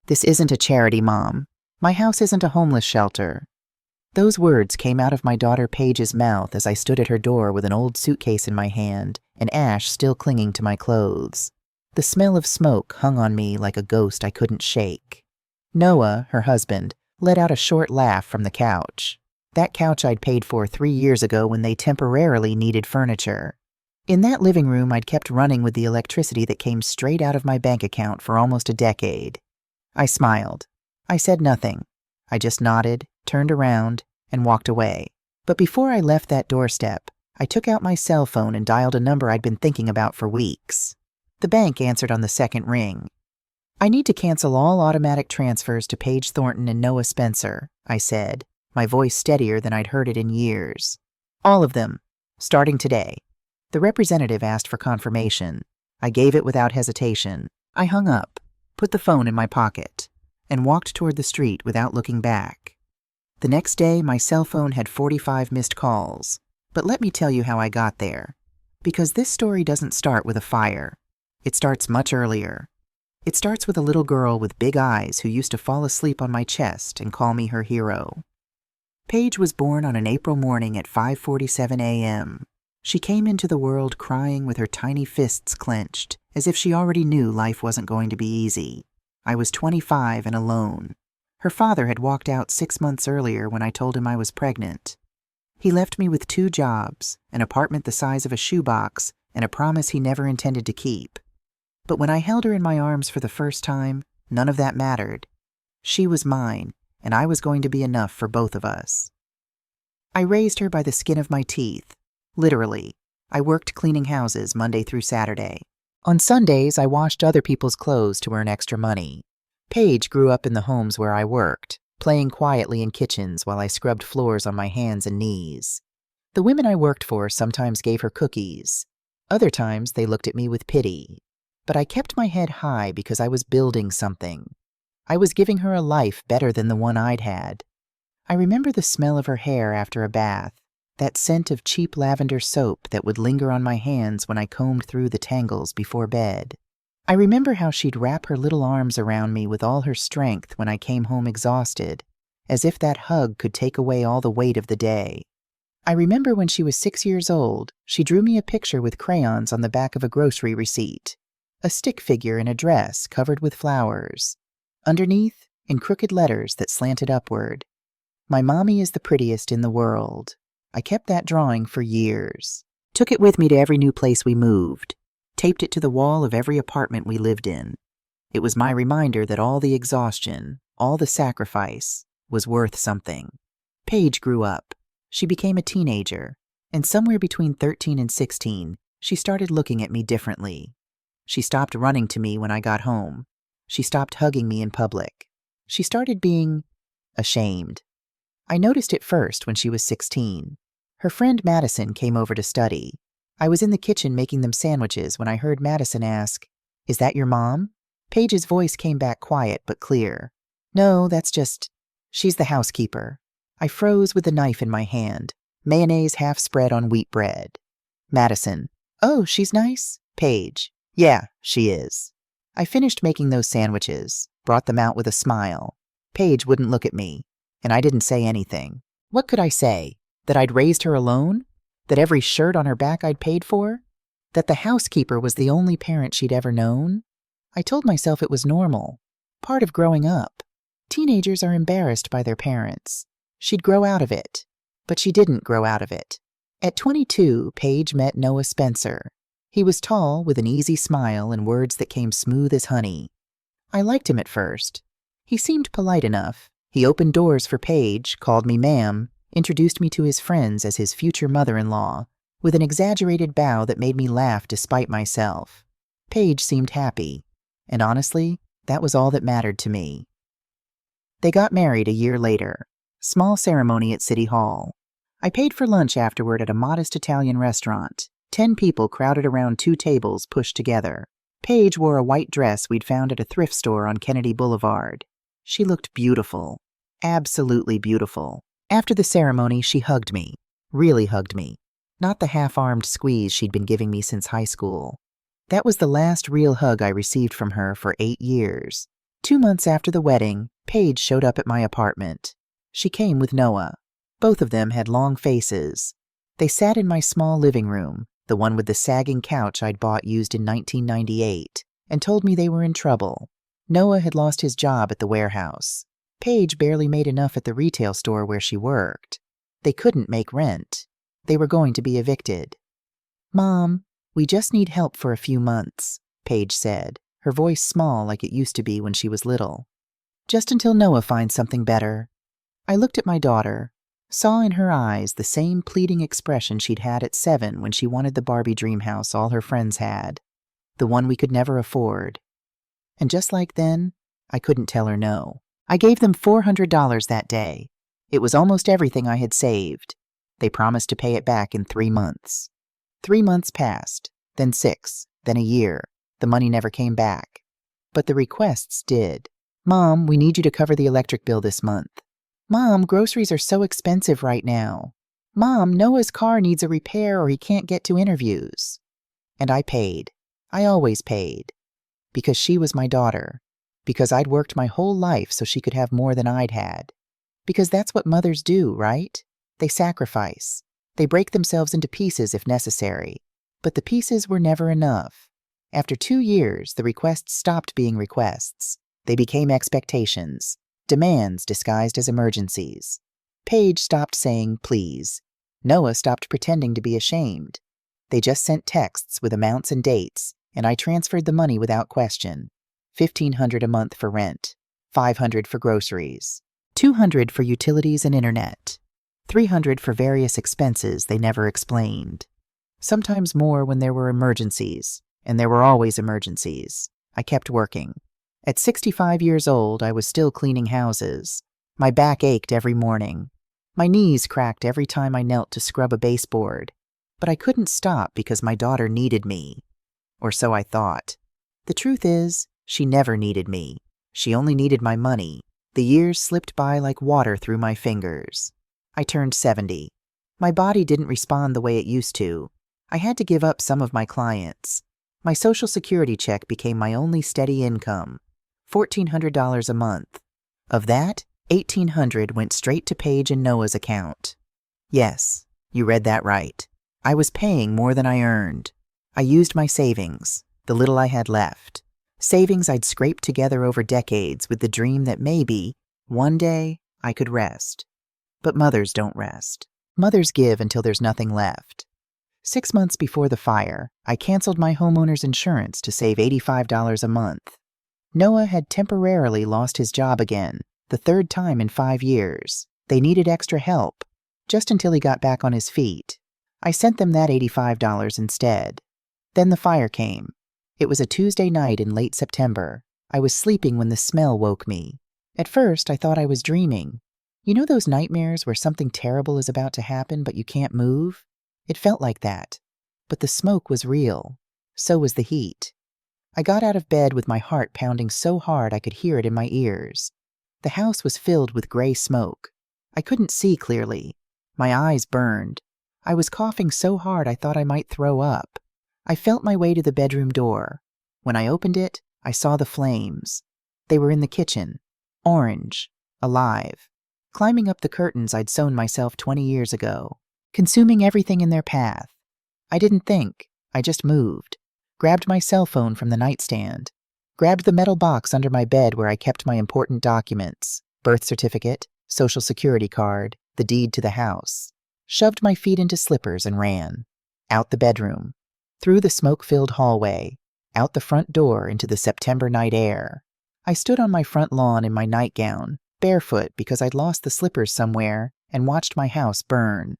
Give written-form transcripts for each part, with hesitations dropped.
This isn't a charity, Mom. My house isn't a homeless shelter. Those words came out of my daughter Paige's mouth as I stood at her door with an old suitcase in my hand and ash still clinging to my clothes. The smell of smoke hung on me like a ghost I couldn't shake. Noah, her husband, let out a short laugh from the couch. That couch I'd paid for 3 years ago when they temporarily needed furniture. In that living room, I'd kept running with the electricity that came straight out of my bank account for almost a decade. I smiled. I said nothing. I just nodded, turned around, and walked away. But before I left that doorstep, I took out my cell phone and dialed a number I'd been thinking about for weeks. The bank answered on the second ring. "I need to cancel all automatic transfers to Paige Thornton and Noah Spencer," I said, my voice steadier than I'd heard it in years. "All of them, starting today." The representative asked for confirmation. I gave it without hesitation. I hung up, put the phone in my pocket, and walked toward the street without looking back. The next day, my cell phone had 45 missed calls. But let me tell you how I got there. Because this story doesn't start with a fire. It starts much earlier. It starts with a little girl with big eyes who used to fall asleep on my chest and call me her hero. Paige was born on an April morning at 5:47 a.m. She came into the world crying with her tiny fists clenched, as if she already knew life wasn't going to be easy. I was 25 and alone. Her father had walked out 6 months earlier when I told him I was pregnant. He left me with 2 jobs, an apartment the size of a shoebox, and a promise he never intended to keep. But when I held her in my arms for the first time, none of that mattered. She was mine, and I was going to be enough for both of us. I raised her by the skin of my teeth. Literally. I worked cleaning houses Monday through Saturday. On Sundays, I washed other people's clothes to earn extra money. Paige grew up in the homes where I worked, playing quietly in kitchens while I scrubbed floors on my hands and knees. The women I worked for sometimes gave her cookies. Other times, they looked at me with pity. But I kept my head high because I was building something. I was giving her a life better than the one I'd had. I remember the smell of her hair after a bath, that scent of cheap lavender soap that would linger on my hands when I combed through the tangles before bed. I remember how she'd wrap her little arms around me with all her strength when I came home exhausted, as if that hug could take away all the weight of the day. I remember when she was 6 years old, she drew me a picture with crayons on the back of a grocery receipt, a stick figure in a dress covered with flowers. Underneath, in crooked letters that slanted upward, "My mommy is the prettiest in the world." I kept that drawing for years, took it with me to every new place we moved, taped it to the wall of every apartment we lived in. It was my reminder that all the exhaustion, all the sacrifice, was worth something. Paige grew up. She became a teenager, and somewhere between 13 and 16, she started looking at me differently. She stopped running to me when I got home. She stopped hugging me in public. She started being ashamed. I noticed it first when she was 16. Her friend Madison came over to study. I was in the kitchen making them sandwiches when I heard Madison ask, "Is that your mom?" Paige's voice came back quiet but clear. "No, that's just... she's the housekeeper." I froze with the knife in my hand, mayonnaise half spread on wheat bread. Madison, "Oh, she's nice?" Paige, "Yeah, she is." I finished making those sandwiches, brought them out with a smile. Paige wouldn't look at me, and I didn't say anything. What could I say? That I'd raised her alone? That every shirt on her back I'd paid for? That the housekeeper was the only parent she'd ever known? I told myself it was normal, part of growing up. Teenagers are embarrassed by their parents. She'd grow out of it, but she didn't grow out of it. At 22, Paige met Noah Spencer. He was tall, with an easy smile and words that came smooth as honey. I liked him at first. He seemed polite enough. He opened doors for Paige, called me ma'am, introduced me to his friends as his future mother-in-law, with an exaggerated bow that made me laugh despite myself. Paige seemed happy, and honestly, that was all that mattered to me. They got married a year later. Small ceremony at City Hall. I paid for lunch afterward at a modest Italian restaurant. 10 people crowded around 2 tables pushed together. Paige wore a white dress we'd found at a thrift store on Kennedy Boulevard. She looked beautiful. Absolutely beautiful. After the ceremony, she hugged me. Really hugged me. Not the half-armed squeeze she'd been giving me since high school. That was the last real hug I received from her for 8 years. 2 months after the wedding, Paige showed up at my apartment. She came with Noah. Both of them had long faces. They sat in my small living room, the one with the sagging couch I'd bought used in 1998, and told me they were in trouble. Noah had lost his job at the warehouse. Paige barely made enough at the retail store where she worked. They couldn't make rent. They were going to be evicted. "Mom, we just need help for a few months," Paige said, her voice small like it used to be when she was little. "Just until Noah finds something better." I looked at my daughter, saw in her eyes the same pleading expression she'd had at 7 when she wanted the Barbie dream house all her friends had, the one we could never afford. And just like then, I couldn't tell her no. I gave them $400 that day. It was almost everything I had saved. They promised to pay it back in 3 months. 3 months passed, then 6, then a year. The money never came back. But the requests did. "Mom, we need you to cover the electric bill this month." "Mom, groceries are so expensive right now." "Mom, Noah's car needs a repair or he can't get to interviews." And I paid. I always paid. Because she was my daughter. Because I'd worked my whole life so she could have more than I'd had. Because that's what mothers do, right? They sacrifice. They break themselves into pieces if necessary. But the pieces were never enough. After 2 years, the requests stopped being requests. They became expectations, demands disguised as emergencies. Paige stopped saying please. Noah stopped pretending to be ashamed. They just sent texts with amounts and dates, and I transferred the money without question. $1,500 a month for rent, $500 for groceries, $200 for utilities and internet, $300 for various expenses they never explained. Sometimes more when there were emergencies, and there were always emergencies. I kept working. At 65 years old, I was still cleaning houses. My back ached every morning. My knees cracked every time I knelt to scrub a baseboard. But I couldn't stop because my daughter needed me. Or so I thought. The truth is, she never needed me. She only needed my money. The years slipped by like water through my fingers. I turned 70. My body didn't respond the way it used to. I had to give up some of my clients. My Social Security check became my only steady income, $1,400 a month. Of that, $1,800 went straight to Paige and Noah's account. Yes, you read that right. I was paying more than I earned. I used my savings, the little I had left. Savings I'd scraped together over decades with the dream that maybe, one day, I could rest. But mothers don't rest. Mothers give until there's nothing left. 6 months before the fire, I canceled my homeowner's insurance to save $85 a month. Noah had temporarily lost his job again, the 3rd time in 5 years. They needed extra help, just until he got back on his feet. I sent them that $85 instead. Then the fire came. It was a Tuesday night in late September. I was sleeping when the smell woke me. At first, I thought I was dreaming. You know those nightmares where something terrible is about to happen but you can't move? It felt like that. But the smoke was real. So was the heat. I got out of bed with my heart pounding so hard I could hear it in my ears. The house was filled with gray smoke. I couldn't see clearly. My eyes burned. I was coughing so hard I thought I might throw up. I felt my way to the bedroom door. When I opened it, I saw the flames. They were in the kitchen. Orange. Alive. Climbing up the curtains I'd sewn myself 20 years ago. Consuming everything in their path. I didn't think. I just moved. Grabbed my cell phone from the nightstand. Grabbed the metal box under my bed where I kept my important documents. Birth certificate, Social Security card, the deed to the house. Shoved my feet into slippers and ran. Out the bedroom. Through the smoke-filled hallway. Out the front door into the September night air. I stood on my front lawn in my nightgown, barefoot because I'd lost the slippers somewhere, and watched my house burn.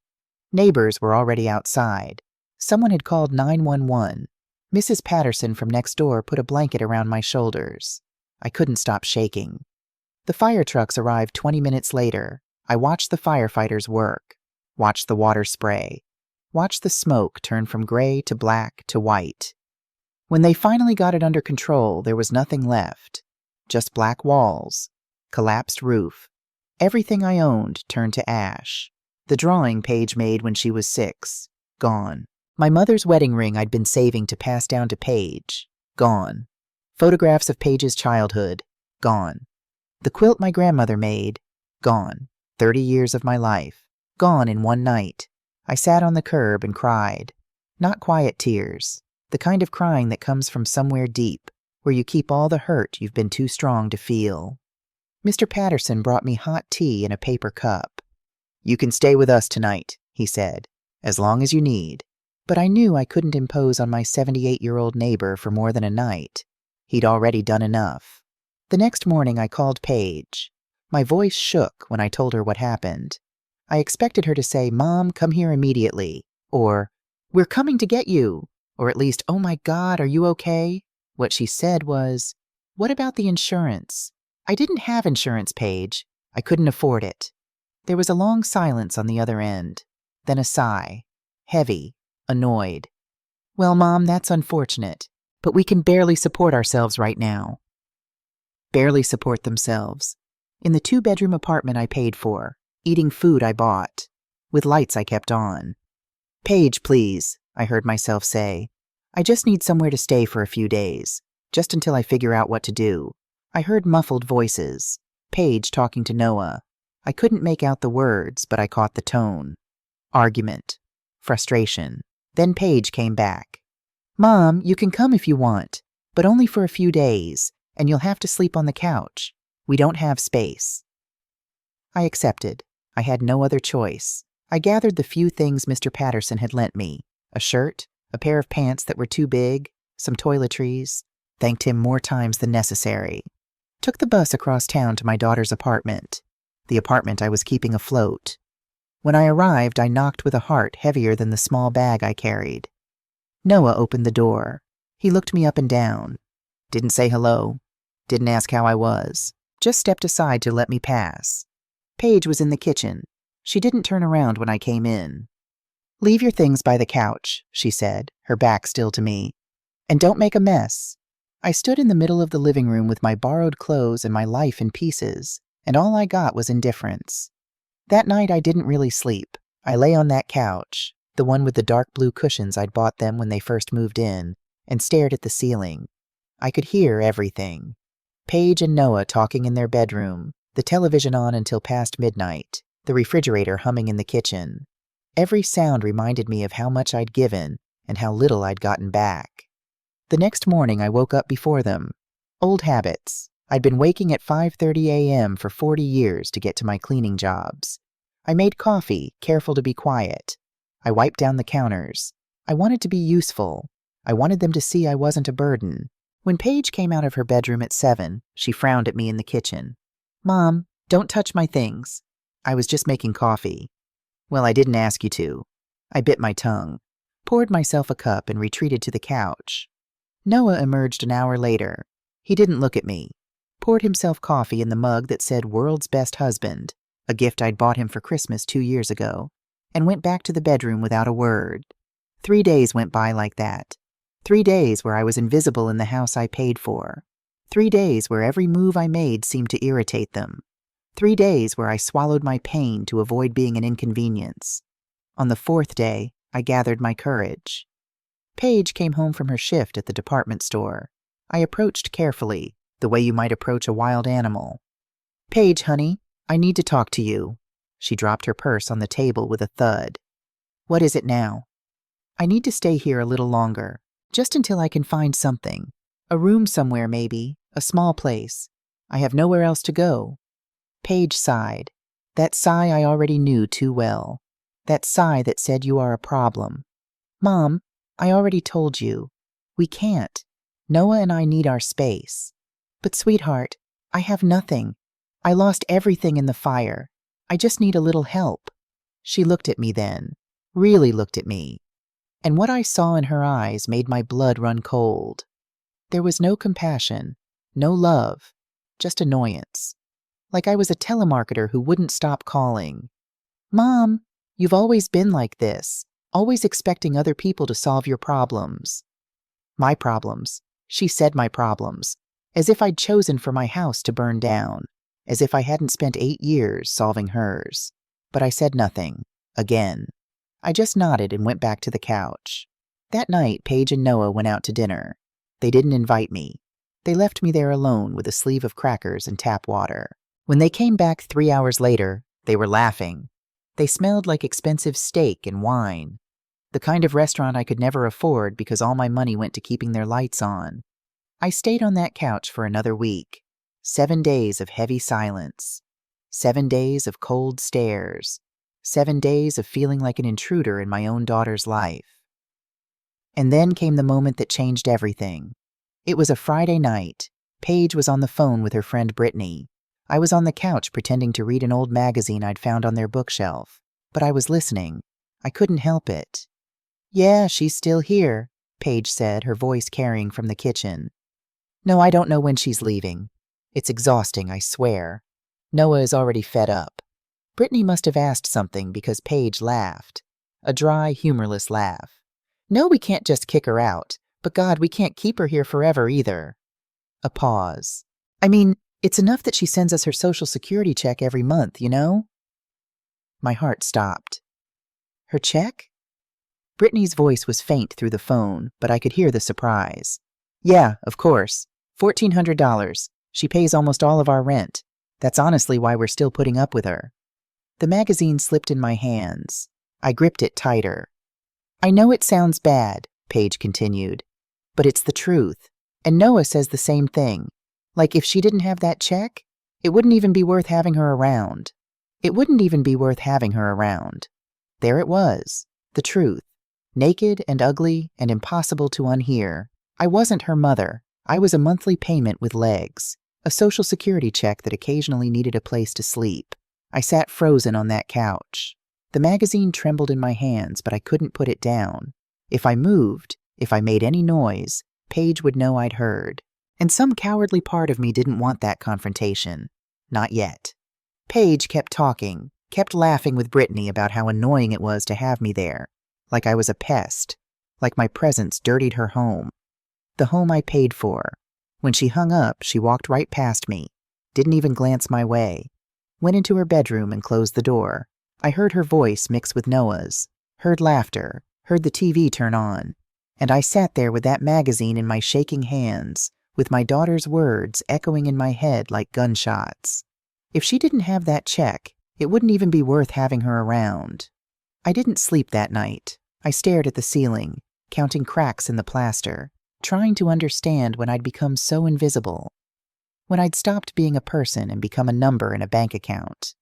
Neighbors were already outside. Someone had called 911. Mrs. Patterson from next door put a blanket around my shoulders. I couldn't stop shaking. The fire trucks arrived 20 minutes later. I watched the firefighters work. Watched the water spray. Watched the smoke turn from gray to black to white. When they finally got it under control, there was nothing left. Just black walls. Collapsed roof. Everything I owned turned to ash. The drawing Paige made when she was 6. Gone. My mother's wedding ring I'd been saving to pass down to Paige. Gone. Photographs of Paige's childhood. Gone. The quilt my grandmother made, gone. 30 years of my life, gone in one night. I sat on the curb and cried. Not quiet tears, the kind of crying that comes from somewhere deep, where you keep all the hurt you've been too strong to feel. Mr. Patterson brought me hot tea in a paper cup. "You can stay with us tonight," he said, "as long as you need." But I knew I couldn't impose on my 78-year-old neighbor for more than a night. He'd already done enough. The next morning I called Paige. My voice shook when I told her what happened. I expected her to say, "Mom, come here immediately," or, "We're coming to get you," or at least, "Oh my God, are you okay?" What she said was, "What about the insurance?" I didn't have insurance, Paige. I couldn't afford it. There was a long silence on the other end, then a sigh, heavy, annoyed. "Well, Mom, that's unfortunate, but we can barely support ourselves right now." Barely support themselves. In the 2-bedroom apartment I paid for, eating food I bought, with lights I kept on. "Paige, please," I heard myself say. "I just need somewhere to stay for a few days, just until I figure out what to do." I heard muffled voices, Paige talking to Noah. I couldn't make out the words, but I caught the tone. Argument. Frustration. Then Paige came back. "Mom, you can come if you want, but only for a few days, and you'll have to sleep on the couch. We don't have space." I accepted. I had no other choice. I gathered the few things Mr. Patterson had lent me, a shirt, a pair of pants that were too big, some toiletries, thanked him more times than necessary. Took the bus across town to my daughter's apartment, the apartment I was keeping afloat. When I arrived, I knocked with a heart heavier than the small bag I carried. Noah opened the door. He looked me up and down. Didn't say hello. Didn't ask how I was. Just stepped aside to let me pass. Paige was in the kitchen. She didn't turn around when I came in. "Leave your things by the couch," she said, her back still to me. "And don't make a mess." I stood in the middle of the living room with my borrowed clothes and my life in pieces, and all I got was indifference. That night I didn't really sleep. I lay on that couch, the one with the dark blue cushions I'd bought them when they first moved in, and stared at the ceiling. I could hear everything. Paige and Noah talking in their bedroom, the television on until past midnight, the refrigerator humming in the kitchen. Every sound reminded me of how much I'd given and how little I'd gotten back. The next morning I woke up before them. Old habits. I'd been waking at 5:30 a.m. for 40 years to get to my cleaning jobs. I made coffee, careful to be quiet. I wiped down the counters. I wanted to be useful. I wanted them to see I wasn't a burden. When Paige came out of her bedroom at 7, she frowned at me in the kitchen. "Mom, don't touch my things." I was just making coffee. "Well, I didn't ask you to." I bit my tongue, poured myself a cup, and retreated to the couch. Noah emerged an hour later. He didn't look at me. Poured himself coffee in the mug that said "World's Best Husband," a gift I'd bought him for Christmas 2 years ago, and went back to the bedroom without a word. 3 days went by like that. 3 days where I was invisible in the house I paid for. 3 days where every move I made seemed to irritate them. 3 days where I swallowed my pain to avoid being an inconvenience. On the 4th day, I gathered my courage. Paige came home from her shift at the department store. I approached carefully, the way you might approach a wild animal. "Paige, honey, I need to talk to you." She dropped her purse on the table with a thud. "What is it now?" "I need to stay here a little longer, just until I can find something. A room somewhere maybe, a small place. I have nowhere else to go." Paige sighed. That sigh I already knew too well. That sigh that said you are a problem. "Mom, I already told you. We can't. Noah and I need our space." "But sweetheart, I have nothing. I lost everything in the fire. I just need a little help." She looked at me then, really looked at me. And what I saw in her eyes made my blood run cold. There was no compassion, no love, just annoyance. Like I was a telemarketer who wouldn't stop calling. "Mom, you've always been like this, always expecting other people to solve your problems." My problems. She said my problems, as if I'd chosen for my house to burn down, as if I hadn't spent 8 years solving hers. But I said nothing, again. I just nodded and went back to the couch. That night, Paige and Noah went out to dinner. They didn't invite me. They left me there alone with a sleeve of crackers and tap water. When they came back 3 hours later, they were laughing. They smelled like expensive steak and wine, the kind of restaurant I could never afford because all my money went to keeping their lights on. I stayed on that couch for another week. 7 days of heavy silence. 7 days of cold stares. 7 days of feeling like an intruder in my own daughter's life. And then came the moment that changed everything. It was a Friday night. Paige was on the phone with her friend Brittany. I was on the couch pretending to read an old magazine I'd found on their bookshelf. But I was listening. I couldn't help it. "Yeah, she's still here," Paige said, her voice carrying from the kitchen. "No, I don't know when she's leaving. It's exhausting, I swear. Noah is already fed up." Brittany must have asked something because Paige laughed. A dry, humorless laugh. "No, we can't just kick her out. But God, we can't keep her here forever either." A pause. "I mean, it's enough that she sends us her Social Security check every month, you know?" My heart stopped. "Her check?" Brittany's voice was faint through the phone, but I could hear the surprise. "Yeah, of course. $1,400. She pays almost all of our rent. That's honestly why we're still putting up with her." The magazine slipped in my hands. I gripped it tighter. "I know it sounds bad," Paige continued, "but it's the truth. And Noah says the same thing. Like, if she didn't have that check, it wouldn't even be worth having her around. It wouldn't even be worth having her around." There it was, the truth. Naked and ugly and impossible to unhear. I wasn't her mother. I was a monthly payment with legs. A Social Security check that occasionally needed a place to sleep. I sat frozen on that couch. The magazine trembled in my hands, but I couldn't put it down. If I moved, if I made any noise, Paige would know I'd heard. And some cowardly part of me didn't want that confrontation. Not yet. Paige kept talking, kept laughing with Brittany about how annoying it was to have me there. Like I was a pest. Like my presence dirtied her home. The home I paid for. When she hung up, she walked right past me. Didn't even glance my way. Went into her bedroom and closed the door. I heard her voice mix with Noah's. Heard laughter. Heard the TV turn on. And I sat there with that magazine in my shaking hands, with my daughter's words echoing in my head like gunshots. If she didn't have that check, it wouldn't even be worth having her around. I didn't sleep that night. I stared at the ceiling, counting cracks in the plaster, trying to understand when I'd become so invisible. When I'd stopped being a person and become a number in a bank account.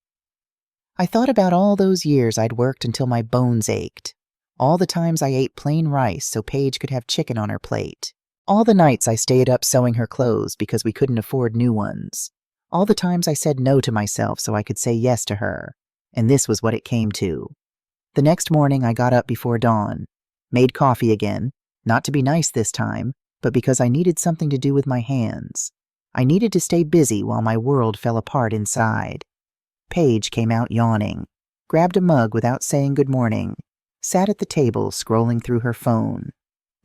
I thought about all those years I'd worked until my bones ached. All the times I ate plain rice so Paige could have chicken on her plate. All the nights I stayed up sewing her clothes because we couldn't afford new ones. All the times I said no to myself so I could say yes to her. And this was what it came to. The next morning I got up before dawn, made coffee again, not to be nice this time, but because I needed something to do with my hands. I needed to stay busy while my world fell apart inside. Paige came out yawning, grabbed a mug without saying good morning, sat at the table scrolling through her phone.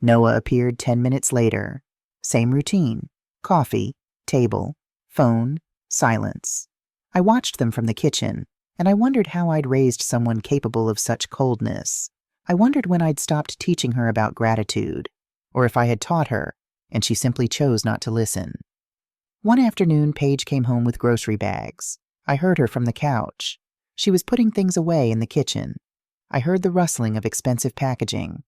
Noah appeared 10 minutes later. Same routine. Coffee, table, phone, silence. I watched them from the kitchen, and I wondered how I'd raised someone capable of such coldness. I wondered when I'd stopped teaching her about gratitude, or if I had taught her, and she simply chose not to listen. One afternoon, Paige came home with grocery bags. I heard her from the couch. She was putting things away in the kitchen. I heard the rustling of expensive packaging.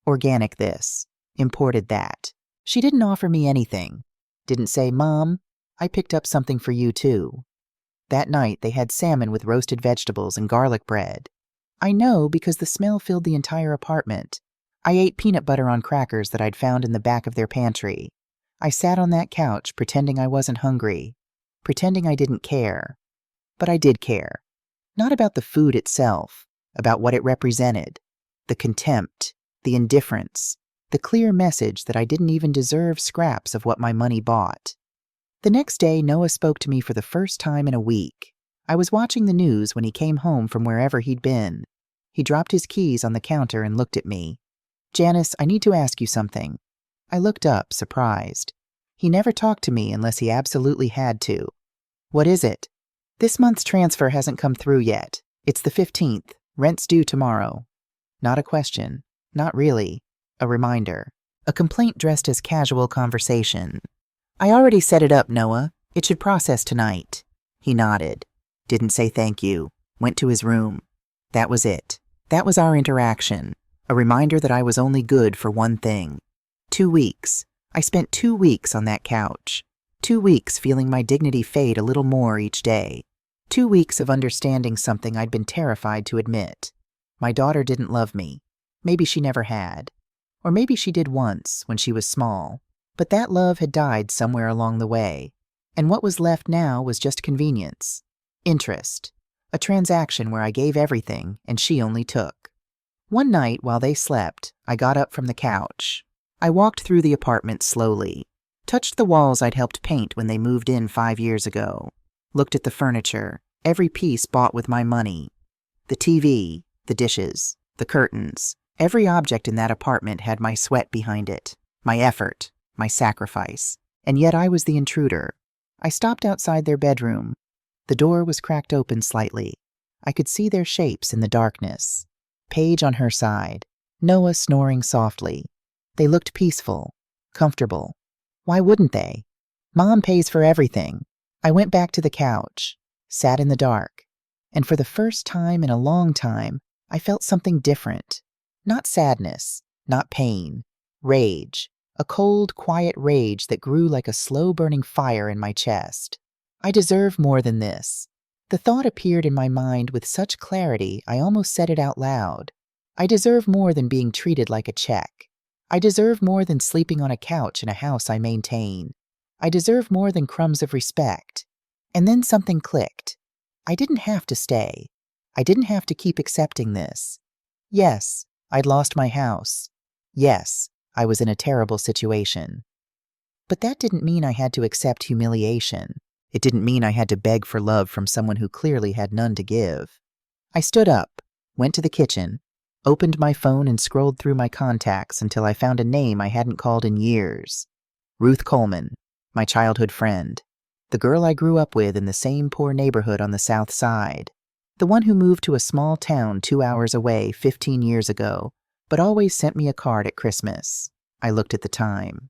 Organic this, imported that. She didn't offer me anything. Didn't say, "Mom, I picked up something for you too." That night, they had salmon with roasted vegetables and garlic bread. I know because the smell filled the entire apartment. I ate peanut butter on crackers that I'd found in the back of their pantry. I sat on that couch pretending I wasn't hungry, pretending I didn't care. But I did care. Not about the food itself, about what it represented. The contempt, the indifference, the clear message that I didn't even deserve scraps of what my money bought. The next day, Noah spoke to me for the first time in a week. I was watching the news when he came home from wherever he'd been. He dropped his keys on the counter and looked at me. "Janice, I need to ask you something." I looked up, surprised. He never talked to me unless he absolutely had to. "What is it?" "This month's transfer hasn't come through yet. It's the 15th. Rent's due tomorrow." Not a question. Not really. A reminder. A complaint dressed as casual conversation. I already set it up, Noah. It should process tonight. He nodded. Didn't say thank you. Went to his room. That was it. That was our interaction. A reminder that I was only good for one thing. 2 weeks. I spent 2 weeks on that couch. 2 weeks feeling my dignity fade a little more each day. 2 weeks of understanding something I'd been terrified to admit. My daughter didn't love me. Maybe she never had. Or maybe she did once, when she was small. But that love had died somewhere along the way. And what was left now was just convenience. Interest. A transaction where I gave everything and she only took. One night while they slept, I got up from the couch. I walked through the apartment slowly. Touched the walls I'd helped paint when they moved in 5 years ago. Looked at the furniture, every piece bought with my money. The TV, the dishes, the curtains. Every object in that apartment had my sweat behind it, my effort, my sacrifice. And yet I was the intruder. I stopped outside their bedroom. The door was cracked open slightly. I could see their shapes in the darkness. Paige on her side, Noah snoring softly. They looked peaceful, comfortable. Why wouldn't they? Mom pays for everything. I went back to the couch, sat in the dark, and for the first time in a long time, I felt something different. Not sadness, not pain, rage, a cold, quiet rage that grew like a slow-burning fire in my chest. I deserve more than this. The thought appeared in my mind with such clarity I almost said it out loud. I deserve more than being treated like a check. I deserve more than sleeping on a couch in a house I maintain. I deserve more than crumbs of respect. And then something clicked. I didn't have to stay. I didn't have to keep accepting this. Yes, I'd lost my house. Yes, I was in a terrible situation. But that didn't mean I had to accept humiliation. It didn't mean I had to beg for love from someone who clearly had none to give. I stood up, went to the kitchen, opened my phone and scrolled through my contacts until I found a name I hadn't called in years. Ruth Coleman, my childhood friend. The girl I grew up with in the same poor neighborhood on the South Side. The one who moved to a small town 2 hours away 15 years ago, but always sent me a card at Christmas. I looked at the time.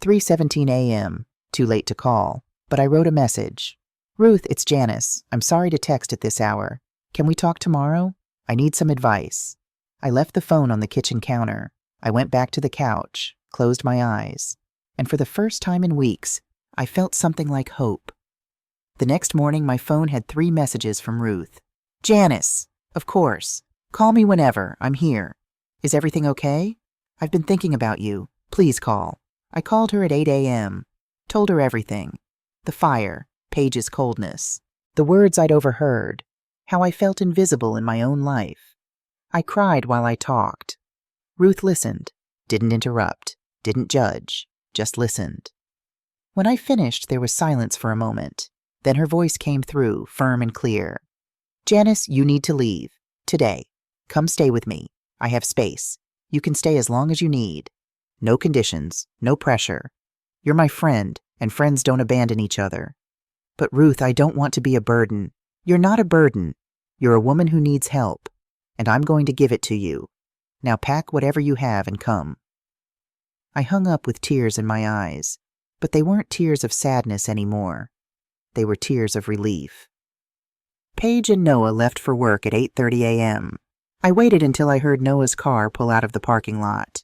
3:17 a.m., too late to call, but I wrote a message. Ruth, it's Janice. I'm sorry to text at this hour. Can we talk tomorrow? I need some advice. I left the phone on the kitchen counter. I went back to the couch, closed my eyes, and for the first time in weeks, I felt something like hope. The next morning, my phone had 3 messages from Ruth. Janice, of course. Call me whenever. I'm here. Is everything okay? I've been thinking about you. Please call. I called her at 8 a.m. Told her everything. The fire, Paige's coldness, the words I'd overheard, how I felt invisible in my own life. I cried while I talked. Ruth listened, didn't interrupt, didn't judge, just listened. When I finished, there was silence for a moment. Then her voice came through, firm and clear. Janice, you need to leave. Today. Come stay with me. I have space. You can stay as long as you need. No conditions, no pressure. You're my friend, and friends don't abandon each other. But Ruth, I don't want to be a burden. You're not a burden. You're a woman who needs help, and I'm going to give it to you. Now pack whatever you have and come. I hung up with tears in my eyes, but they weren't tears of sadness anymore. They were tears of relief. Paige and Noah left for work at 8:30 a.m. I waited until I heard Noah's car pull out of the parking lot.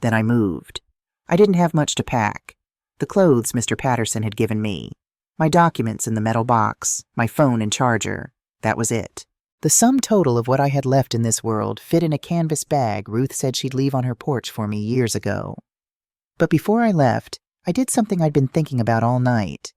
Then I moved. I didn't have much to pack. The clothes Mr. Patterson had given me, my documents in the metal box, my phone and charger. That was it. The sum total of what I had left in this world fit in a canvas bag Ruth said she'd leave on her porch for me years ago. But before I left, I did something I'd been thinking about all night.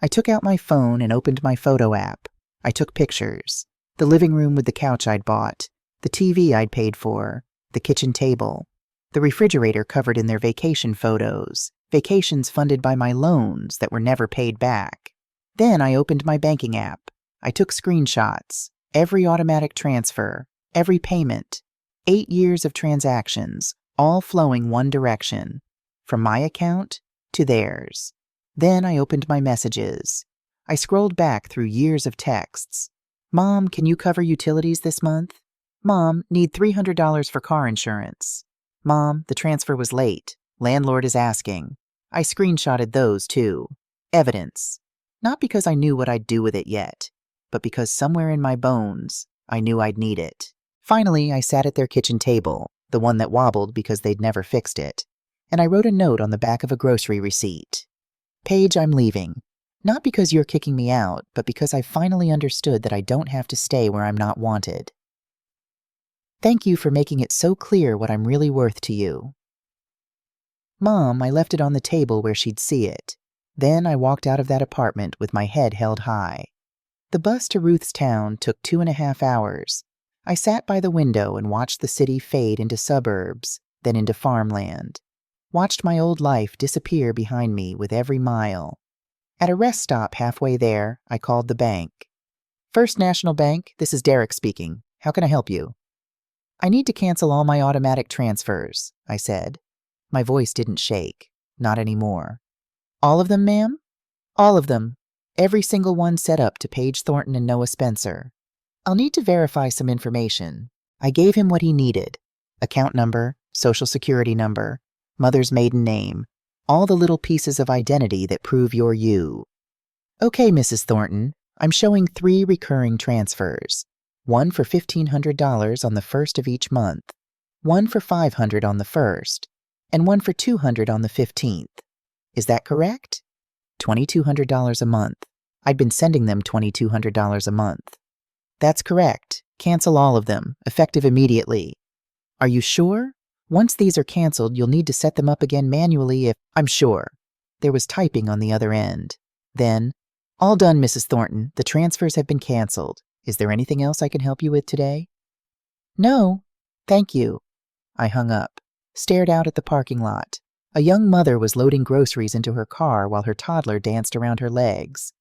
I took out my phone and opened my photo app. I took pictures. The living room with the couch I'd bought, the TV I'd paid for, the kitchen table, the refrigerator covered in their vacation photos, vacations funded by my loans that were never paid back. Then I opened my banking app. I took screenshots, every automatic transfer, every payment, 8 years of transactions, all flowing one direction, from my account to theirs. Then I opened my messages. I scrolled back through years of texts. Mom, can you cover utilities this month? Mom, need $300 for car insurance. Mom, the transfer was late. Landlord is asking. I screenshotted those too. Evidence. Not because I knew what I'd do with it yet, but because somewhere in my bones, I knew I'd need it. Finally, I sat at their kitchen table, the one that wobbled because they'd never fixed it, and I wrote a note on the back of a grocery receipt. Paige, I'm leaving. Not because you're kicking me out, but because I finally understood that I don't have to stay where I'm not wanted. Thank you for making it so clear what I'm really worth to you. Mom, I left it on the table where she'd see it. Then I walked out of that apartment with my head held high. The bus to Ruth's town took 2.5 hours. I sat by the window and watched the city fade into suburbs, then into farmland. Watched my old life disappear behind me with every mile. At a rest stop halfway there, I called the bank. First National Bank, this is Derek speaking. How can I help you? I need to cancel all my automatic transfers, I said. My voice didn't shake. Not anymore. All of them, ma'am? All of them. Every single one set up to Paige Thornton and Noah Spencer. I'll need to verify some information. I gave him what he needed. Account number, social security number, mother's maiden name, all the little pieces of identity that prove you're you. Okay, Mrs. Thornton, I'm showing 3 recurring transfers. One for $1,500 on the 1st of each month, one for $500 on the 1st, and one for $200 on the 15th. Is that correct? $2,200 a month. I'd been sending them $2,200 a month. That's correct. Cancel all of them, effective immediately. Are you sure? Once these are canceled, you'll need to set them up again manually if... I'm sure. There was typing on the other end. Then, all done, Mrs. Thornton. The transfers have been canceled. Is there anything else I can help you with today? No, thank you. I hung up, stared out at the parking lot. A young mother was loading groceries into her car while her toddler danced around her legs.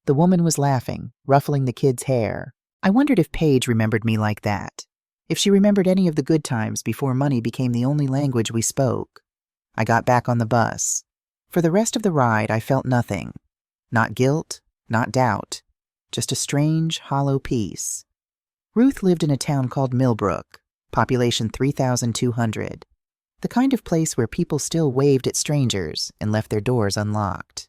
The woman was laughing, ruffling the kid's hair. I wondered if Paige remembered me like that, if she remembered any of the good times before money became the only language we spoke. I got back on the bus. For the rest of the ride, I felt nothing. Not guilt, not doubt. Just a strange, hollow peace. Ruth lived in a town called Millbrook, population 3,200. The kind of place where people still waved at strangers and left their doors unlocked.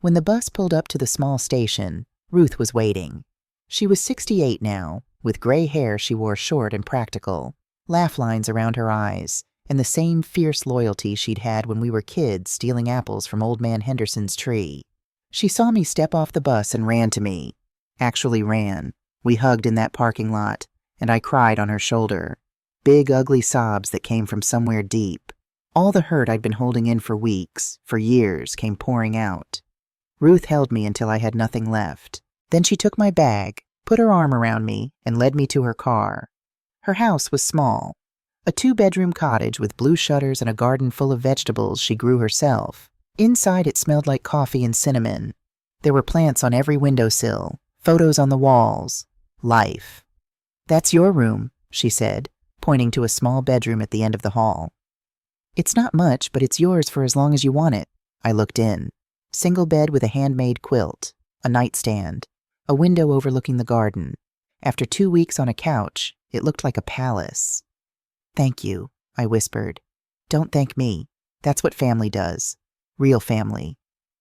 When the bus pulled up to the small station, Ruth was waiting. She was 68 now, with gray hair she wore short and practical, laugh lines around her eyes, and the same fierce loyalty she'd had when we were kids stealing apples from Old Man Henderson's tree. She saw me step off the bus and ran to me. Actually ran. We hugged in that parking lot, and I cried on her shoulder. Big, ugly sobs that came from somewhere deep. All the hurt I'd been holding in for weeks, for years, came pouring out. Ruth held me until I had nothing left. Then she took my bag, put her arm around me, and led me to her car. Her house was small. A 2-bedroom cottage with blue shutters and a garden full of vegetables she grew herself. Inside it smelled like coffee and cinnamon. There were plants on every windowsill. Photos on the walls. Life. That's your room, she said, pointing to a small bedroom at the end of the hall. It's not much, but it's yours for as long as you want it. I looked in. Single bed with a handmade quilt, a nightstand, a window overlooking the garden. After 2 weeks on a couch, it looked like a palace. Thank you, I whispered. Don't thank me. That's what family does. Real family.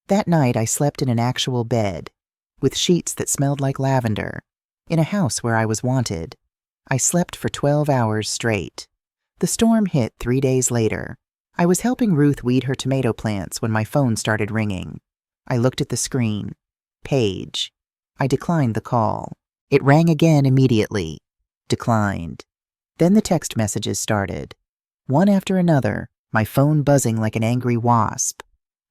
That night I slept in an actual bed, with sheets that smelled like lavender, in a house where I was wanted. I slept for 12 hours straight. The storm hit 3 days later. I was helping Ruth weed her tomato plants when my phone started ringing. I looked at the screen. Paige. I declined the call. It rang again immediately. Declined. Then the text messages started. One after another, my phone buzzing like an angry wasp.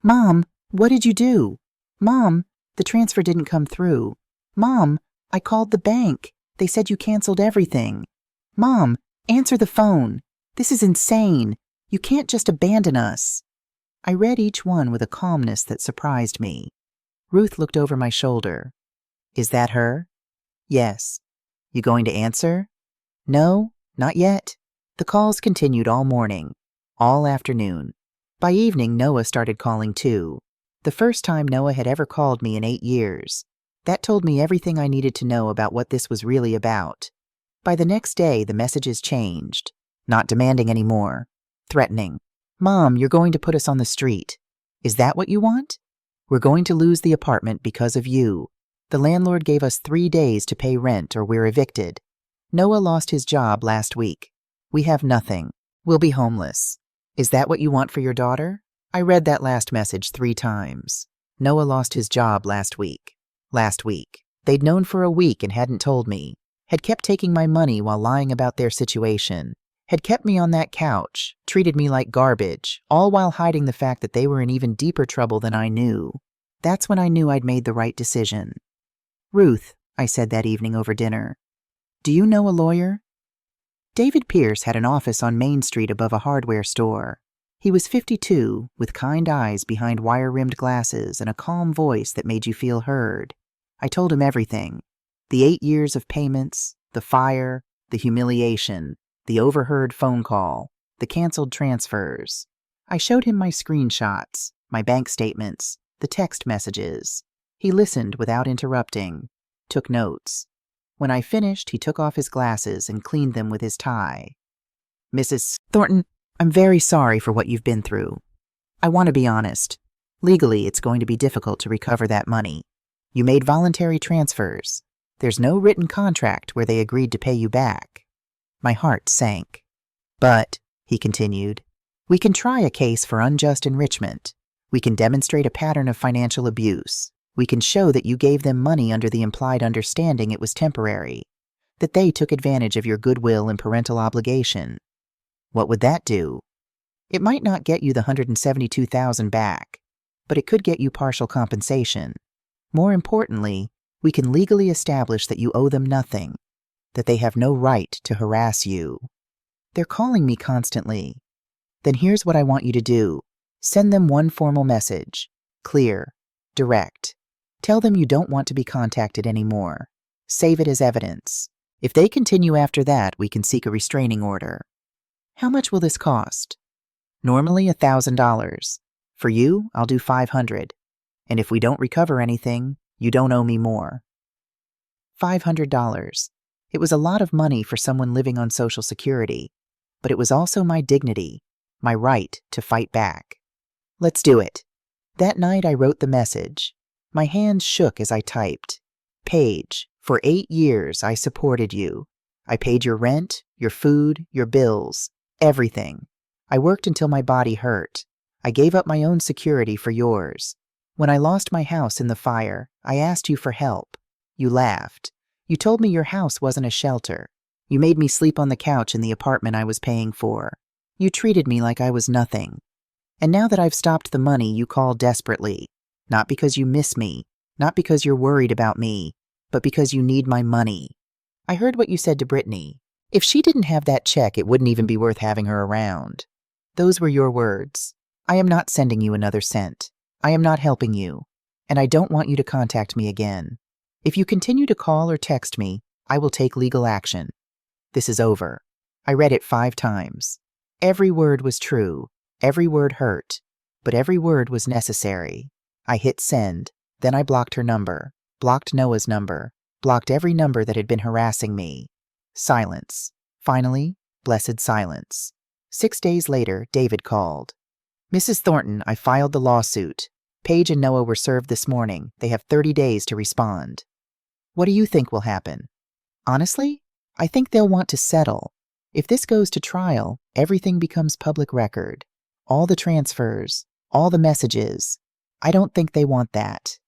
Mom, what did you do? Mom, the transfer didn't come through. Mom, I called the bank. They said you canceled everything. Mom, answer the phone. This is insane. You can't just abandon us. I read each one with a calmness that surprised me. Ruth looked over my shoulder. Is that her? Yes. You going to answer? No, not yet. The calls continued all morning, all afternoon. By evening, Noah started calling too. The first time Noah had ever called me in 8 years. That told me everything I needed to know about what this was really about. By the next day, the messages changed. Not demanding anymore. Threatening. Mom, you're going to put us on the street. Is that what you want? We're going to lose the apartment because of you. The landlord gave us 3 days to pay rent or we're evicted. Noah lost his job last week. We have nothing. We'll be homeless. Is that what you want for your daughter? I read that last message 3 times. Noah lost his job last week. Last week. They'd known for a week and hadn't told me. Had kept taking my money while lying about their situation. Had kept me on that couch, treated me like garbage, all while hiding the fact that they were in even deeper trouble than I knew. That's when I knew I'd made the right decision. Ruth, I said that evening over dinner, do you know a lawyer? David Pierce had an office on Main Street above a hardware store. He was 52, with kind eyes behind wire-rimmed glasses and a calm voice that made you feel heard. I told him everything. The 8 years of payments, the fire, the humiliation, the overheard phone call, the canceled transfers. I showed him my screenshots, my bank statements, the text messages. He listened without interrupting, took notes. When I finished, he took off his glasses and cleaned them with his tie. Mrs. Thornton, I'm very sorry for what you've been through. I want to be honest. Legally, it's going to be difficult to recover that money. You made voluntary transfers. There's no written contract where they agreed to pay you back. My heart sank. But, he continued, we can try a case for unjust enrichment. We can demonstrate a pattern of financial abuse. We can show that you gave them money under the implied understanding it was temporary, that they took advantage of your goodwill and parental obligation. What would that do? It might not get you the $172,000 back, but it could get you partial compensation. More importantly, we can legally establish that you owe them nothing, that they have no right to harass you. They're calling me constantly. Then here's what I want you to do. Send them one formal message. Clear. Direct. Tell them you don't want to be contacted anymore. Save it as evidence. If they continue after that, we can seek a restraining order. How much will this cost? Normally $1,000. For you, I'll do $500. And if we don't recover anything, you don't owe me more. $500. It was a lot of money for someone living on Social Security, but it was also my dignity, my right to fight back. Let's do it. That night I wrote the message. My hands shook as I typed. Paige, for 8 years I supported you. I paid your rent, your food, your bills, everything. I worked until my body hurt. I gave up my own security for yours. When I lost my house in the fire, I asked you for help. You laughed. You told me your house wasn't a shelter. You made me sleep on the couch in the apartment I was paying for. You treated me like I was nothing. And now that I've stopped the money, you call desperately. Not because you miss me, not because you're worried about me, but because you need my money. I heard what you said to Brittany. If she didn't have that check, it wouldn't even be worth having her around. Those were your words. I am not sending you another cent. I am not helping you. And I don't want you to contact me again. If you continue to call or text me, I will take legal action. This is over. I read it 5 times. Every word was true. Every word hurt. But every word was necessary. I hit send. Then I blocked her number. Blocked Noah's number. Blocked every number that had been harassing me. Silence. Finally, blessed silence. 6 days later, David called. Mrs. Thornton, I filed the lawsuit. Paige and Noah were served this morning. They have 30 days to respond. What do you think will happen? Honestly, I think they'll want to settle. If this goes to trial, everything becomes public record. All the transfers, all the messages. I don't think they want that.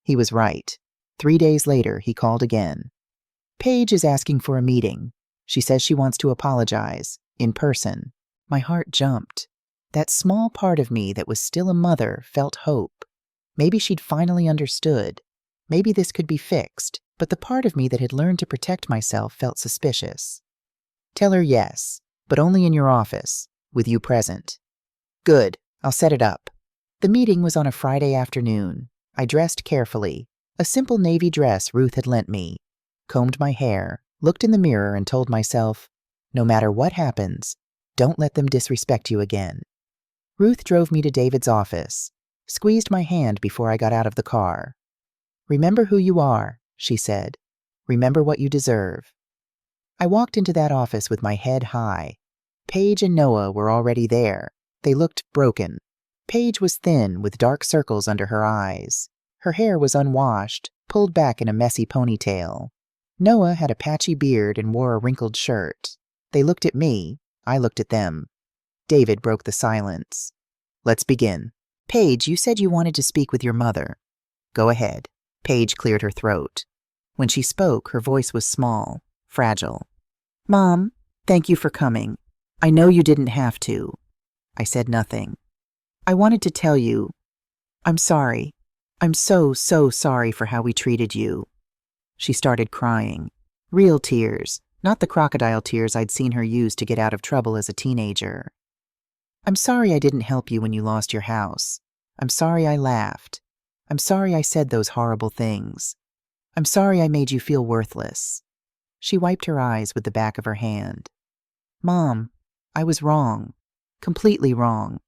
He was right. 3 days later, he called again. Paige is asking for a meeting. She says she wants to apologize, in person. My heart jumped. That small part of me that was still a mother felt hope. Maybe she'd finally understood. Maybe this could be fixed, but the part of me that had learned to protect myself felt suspicious. Tell her yes, but only in your office, with you present. Good, I'll set it up. The meeting was on a Friday afternoon. I dressed carefully, a simple navy dress Ruth had lent me, combed my hair, looked in the mirror and told myself, no matter what happens, don't let them disrespect you again. Ruth drove me to David's office, squeezed my hand before I got out of the car. Remember who you are, she said. Remember what you deserve. I walked into that office with my head high. Paige and Noah were already there. They looked broken. Paige was thin with dark circles under her eyes. Her hair was unwashed, pulled back in a messy ponytail. Noah had a patchy beard and wore a wrinkled shirt. They looked at me. I looked at them. David broke the silence. Let's begin. Paige, you said you wanted to speak with your mother. Go ahead. Paige cleared her throat. When she spoke, her voice was small, fragile. Mom, thank you for coming. I know you didn't have to. I said nothing. I wanted to tell you, I'm sorry. I'm so sorry for how we treated you. She started crying. Real tears, not the crocodile tears I'd seen her use to get out of trouble as a teenager. I'm sorry I didn't help you when you lost your house. I'm sorry I laughed. I'm sorry I said those horrible things. I'm sorry I made you feel worthless. She wiped her eyes with the back of her hand. Mom, I was wrong. Completely wrong.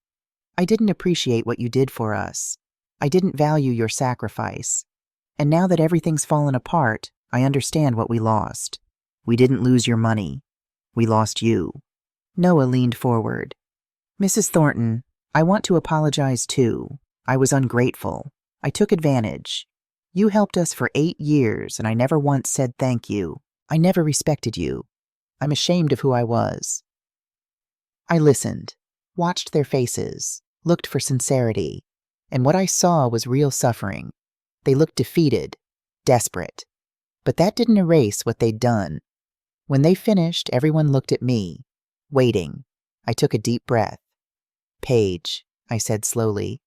I didn't appreciate what you did for us. I didn't value your sacrifice. And now that everything's fallen apart, I understand what we lost. We didn't lose your money. We lost you. Noah leaned forward. Mrs. Thornton, I want to apologize too. I was ungrateful. I took advantage. You helped us for 8 years, and I never once said thank you. I never respected you. I'm ashamed of who I was. I listened, watched their faces, looked for sincerity, and what I saw was real suffering. They looked defeated, desperate. But that didn't erase what they'd done. When they finished, everyone looked at me, waiting. I took a deep breath. Paige, I said slowly,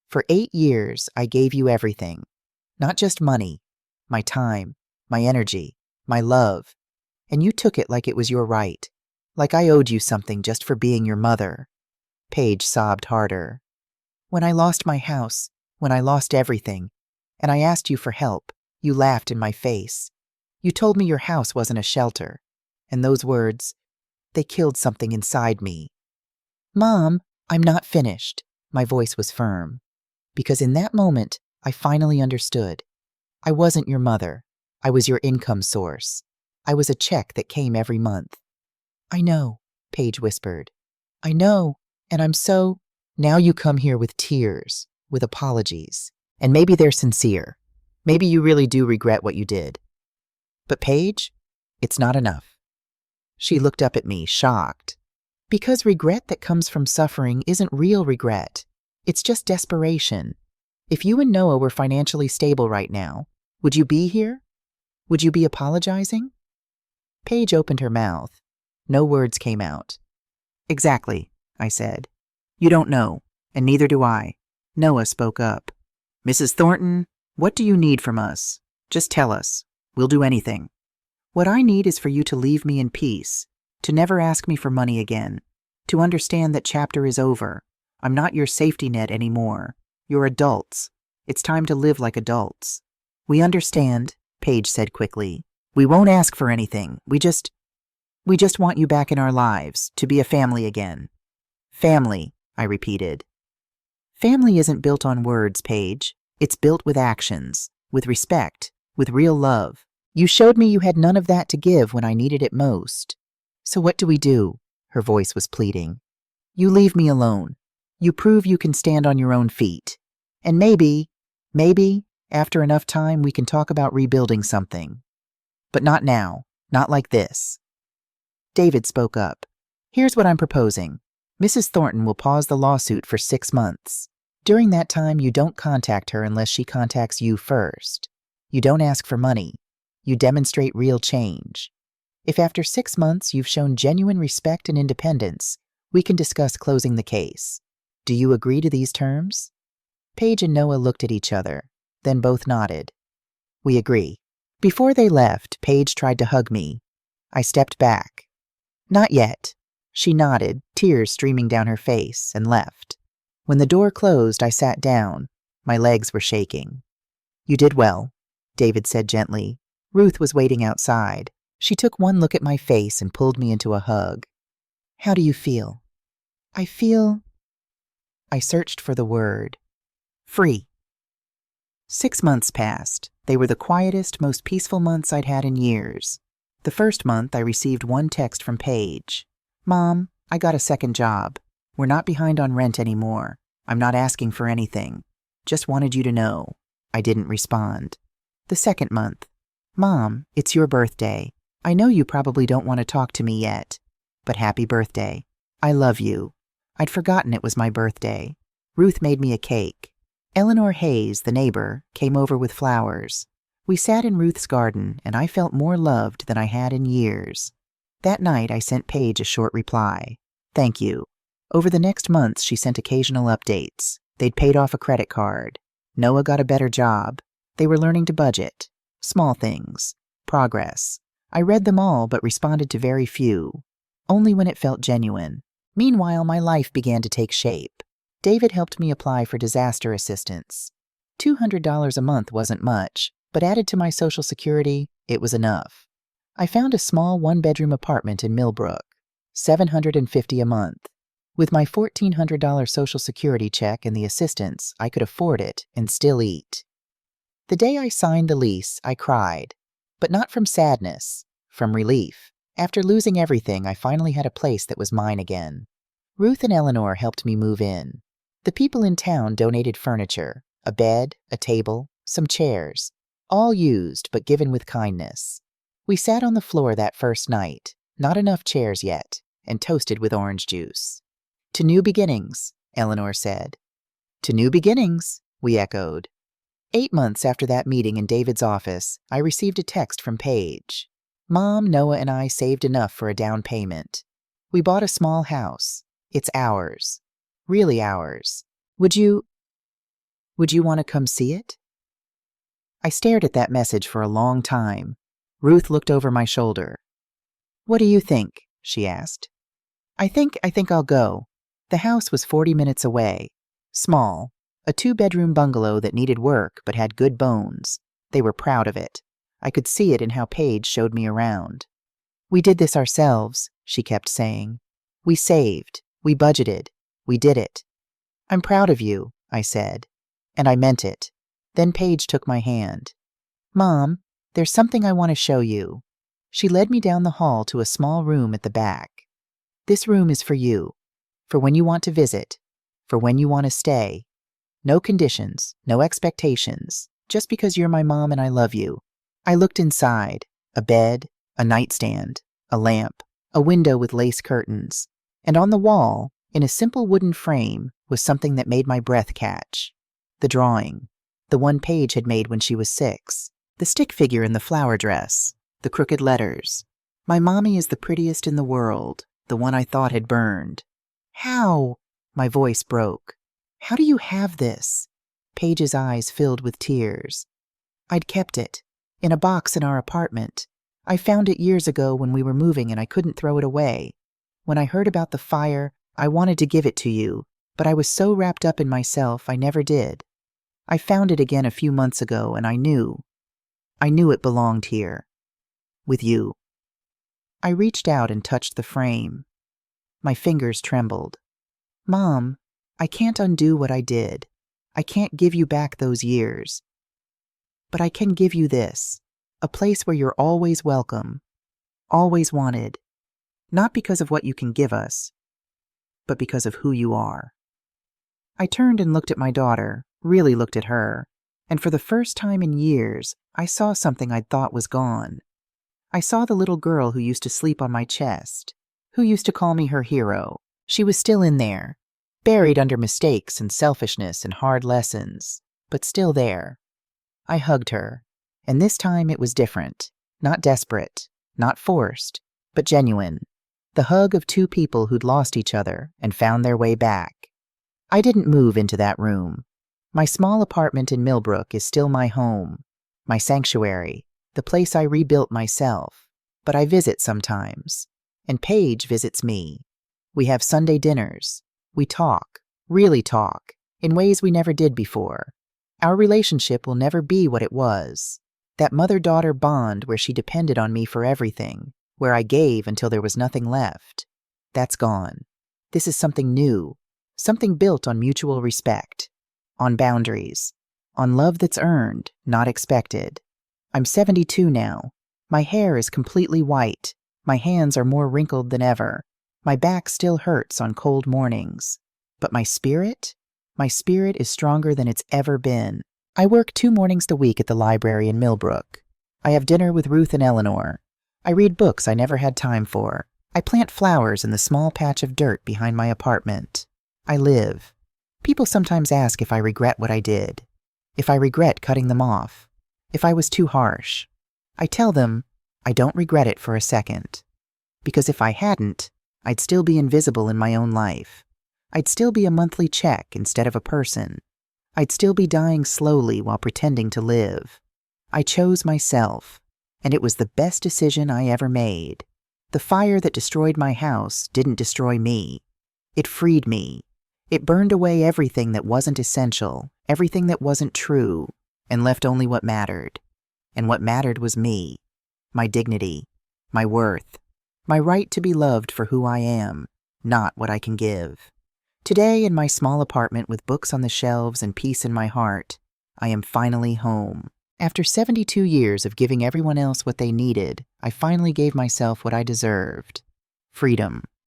for 8 years I gave you everything. Not just money, my time, my energy, my love. And you took it like it was your right, like I owed you something just for being your mother. Paige sobbed harder. When I lost my house, when I lost everything, and I asked you for help, you laughed in my face. You told me your house wasn't a shelter. And those words, they killed something inside me. Mom, I'm not finished. My voice was firm. Because in that moment, I finally understood. I wasn't your mother. I was your income source. I was a check that came every month. I know, Paige whispered. I know, and I'm so... Now you come here with tears, with apologies, and maybe they're sincere. Maybe you really do regret what you did. But Paige, it's not enough. She looked up at me, shocked. Because regret that comes from suffering isn't real regret. It's just desperation. If you and Noah were financially stable right now, would you be here? Would you be apologizing? Paige opened her mouth. No words came out. Exactly, I said. You don't know, and neither do I. Noah spoke up. Mrs. Thornton, what do you need from us? Just tell us. We'll do anything. What I need is for you to leave me in peace, to never ask me for money again, to understand that chapter is over. I'm not your safety net anymore. You're adults. It's time to live like adults. We understand, Paige said quickly. We won't ask for anything. We just want you back in our lives, to be a family again. Family, I repeated. Family isn't built on words, Paige. It's built with actions, with respect, with real love. You showed me you had none of that to give when I needed it most. So what do we do? Her voice was pleading. You leave me alone. You prove you can stand on your own feet. And maybe, after enough time, we can talk about rebuilding something. But not now. Not like this. David spoke up. Here's what I'm proposing. Mrs. Thornton will pause the lawsuit for 6 months. During that time, you don't contact her unless she contacts you first. You don't ask for money. You demonstrate real change. If after 6 months you've shown genuine respect and independence, we can discuss closing the case. Do you agree to these terms? Paige and Noah looked at each other, then both nodded. We agree. Before they left, Paige tried to hug me. I stepped back. Not yet. She nodded, tears streaming down her face, and left. When the door closed, I sat down. My legs were shaking. You did well, David said gently. Ruth was waiting outside. She took one look at my face and pulled me into a hug. How do you feel? I searched for the word. Free. 6 months passed. They were the quietest, most peaceful months I'd had in years. The first month, I received one text from Paige. Mom, I got a second job. We're not behind on rent anymore. I'm not asking for anything. Just wanted you to know. I didn't respond. The second month. Mom, it's your birthday. I know you probably don't want to talk to me yet, but happy birthday. I love you. I'd forgotten it was my birthday. Ruth made me a cake. Eleanor Hayes, the neighbor, came over with flowers. We sat in Ruth's garden, and I felt more loved than I had in years. That night, I sent Paige a short reply. Thank you. Over the next months, she sent occasional updates. They'd paid off a credit card. Noah got a better job. They were learning to budget. Small things. Progress. I read them all but responded to very few. Only when it felt genuine. Meanwhile, my life began to take shape. David helped me apply for disaster assistance. $200 a month wasn't much, but added to my Social Security, it was enough. I found a small one-bedroom apartment in Millbrook. $750 a month. With my $1,400 Social Security check and the assistance, I could afford it and still eat. The day I signed the lease, I cried. But not from sadness, from relief. After losing everything, I finally had a place that was mine again. Ruth and Eleanor helped me move in. The people in town donated furniture, a bed, a table, some chairs, all used but given with kindness. We sat on the floor that first night, not enough chairs yet, and toasted with orange juice. To new beginnings, Eleanor said. To new beginnings, we echoed. 8 months after that meeting in David's office, I received a text from Paige. Mom, Noah, and I saved enough for a down payment. We bought a small house. It's ours. Really ours. Would you want to come see it? I stared at that message for a long time. Ruth looked over my shoulder. What do you think? She asked. I think I'll go. The house was 40 minutes away. Small. A 2-bedroom bungalow that needed work but had good bones. They were proud of it. I could see it in how Paige showed me around. We did this ourselves, she kept saying. We saved. We budgeted. We did it. I'm proud of you, I said. And I meant it. Then Paige took my hand. Mom, there's something I want to show you. She led me down the hall to a small room at the back. This room is for you. For when you want to visit. For when you want to stay. No conditions, no expectations, just because you're my mom and I love you. I looked inside. A bed, a nightstand, a lamp, a window with lace curtains. And on the wall, in a simple wooden frame, was something that made my breath catch. The drawing. The one Paige had made when she was 6. The stick figure in the flower dress. The crooked letters. My mommy is the prettiest in the world. The one I thought had burned. How? My voice broke. How do you have this? Paige's eyes filled with tears. I'd kept it. In a box in our apartment. I found it years ago when we were moving and I couldn't throw it away. When I heard about the fire, I wanted to give it to you, but I was so wrapped up in myself I never did. I found it again a few months ago and I knew it belonged here. With you. I reached out and touched the frame. My fingers trembled. Mom, I can't undo what I did. I can't give you back those years. But I can give you this, a place where you're always welcome, always wanted, not because of what you can give us, but because of who you are. I turned and looked at my daughter, really looked at her, and for the first time in years, I saw something I'd thought was gone. I saw the little girl who used to sleep on my chest, who used to call me her hero. She was still in there, buried under mistakes and selfishness and hard lessons, but still there. I hugged her, and this time it was different, not desperate, not forced, but genuine. The hug of 2 people who'd lost each other and found their way back. I didn't move into that room. My small apartment in Millbrook is still my home, my sanctuary, the place I rebuilt myself, but I visit sometimes, and Paige visits me. We have Sunday dinners. We talk, really talk, in ways we never did before. Our relationship will never be what it was. That mother-daughter bond where she depended on me for everything, where I gave until there was nothing left. That's gone. This is something new, something built on mutual respect, on boundaries, on love that's earned, not expected. I'm 72 now. My hair is completely white. My hands are more wrinkled than ever. My back still hurts on cold mornings. But my spirit? My spirit is stronger than it's ever been. I work 2 mornings a week at the library in Millbrook. I have dinner with Ruth and Eleanor. I read books I never had time for. I plant flowers in the small patch of dirt behind my apartment. I live. People sometimes ask if I regret what I did, if I regret cutting them off, if I was too harsh. I tell them I don't regret it for a second. Because if I hadn't, I'd still be invisible in my own life. I'd still be a monthly check instead of a person. I'd still be dying slowly while pretending to live. I chose myself, and it was the best decision I ever made. The fire that destroyed my house didn't destroy me. It freed me. It burned away everything that wasn't essential, everything that wasn't true, and left only what mattered. And what mattered was me, my dignity, my worth, my right to be loved for who I am, not what I can give. Today, in my small apartment with books on the shelves and peace in my heart, I am finally home. After 72 years of giving everyone else what they needed, I finally gave myself what I deserved: freedom.